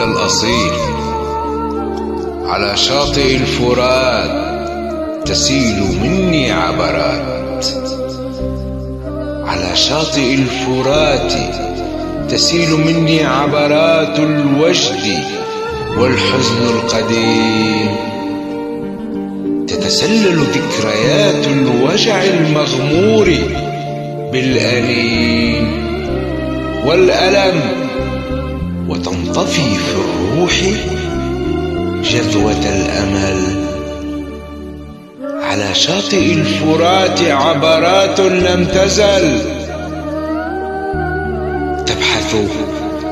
الأصيل على شاطئ الفرات تسيل مني عبرات، على شاطئ الفرات تسيل مني عبرات الوجد والحزن القديم، تتسلل ذكريات الوجع المغمور بالأنين والألم، وتنطفي في الروح جذوة الأمل. على شاطئ الفرات عبرات لم تزل تبحث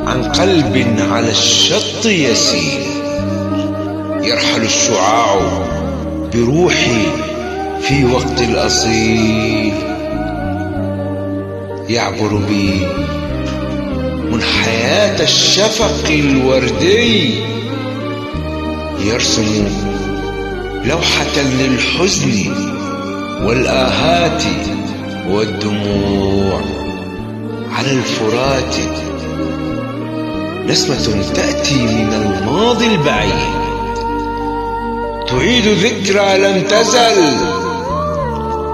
عن قلب على الشط يسير، يرحل الشعاع بروحي في وقت الأصيل، يعبر بي منحيات الشفق الوردي، يرسم لوحة للحزن والآهات والدموع. على الفرات نسمة تأتي من الماضي البعيد، تعيد ذكرى لم تزل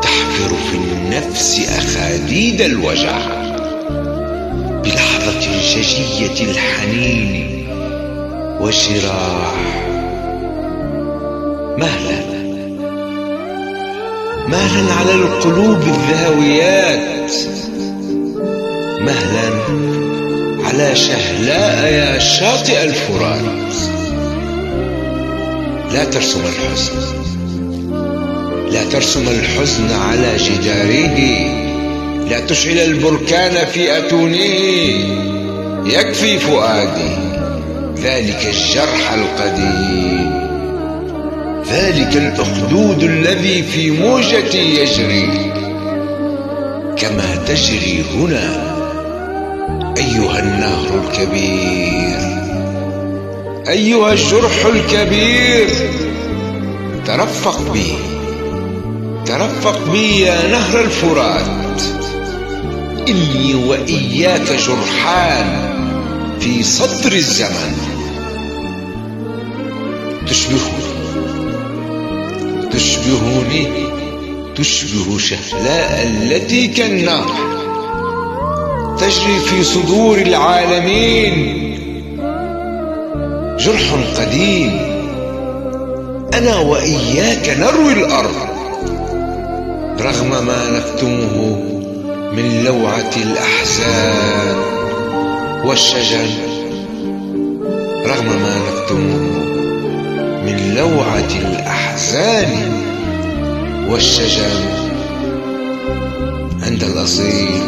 تحفر في النفس أخاديد الوجع، بلحظة شجية الحنين والجراح. مهلا مهلا على القلوب الذهويات، مهلا على شهلاء يا شاطئ الفرات. لا ترسم الحزن، لا ترسم الحزن على جداره، لا تشعل البركان في أتونه. يكفي فؤادي ذلك الجرح القديم، ذلك الأخدود الذي في موجتي يجري كما تجري هنا أيها النهر الكبير، أيها الجرح الكبير. ترفق بي، ترفق بي يا نهر الفرات، إني وإياك جرحان في صدر الزمن. تشبهني، تشبه شهلاء التي كالنار تجري في صدور العالمين. جرح قديم أنا وإياك نروي الأرض، رغم ما نكتمه من لوعة الأحزان والشجن، رغم ما نكتمه من لوعة الأحزان والشجن. عند الأصيل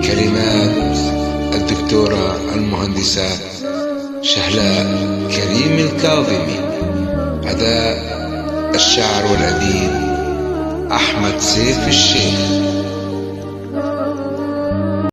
كلمات الدكتورة المهندسة شهلاء كريم الكاظمي، أداء الشاعر والأديب أحمد سيف الشيخ.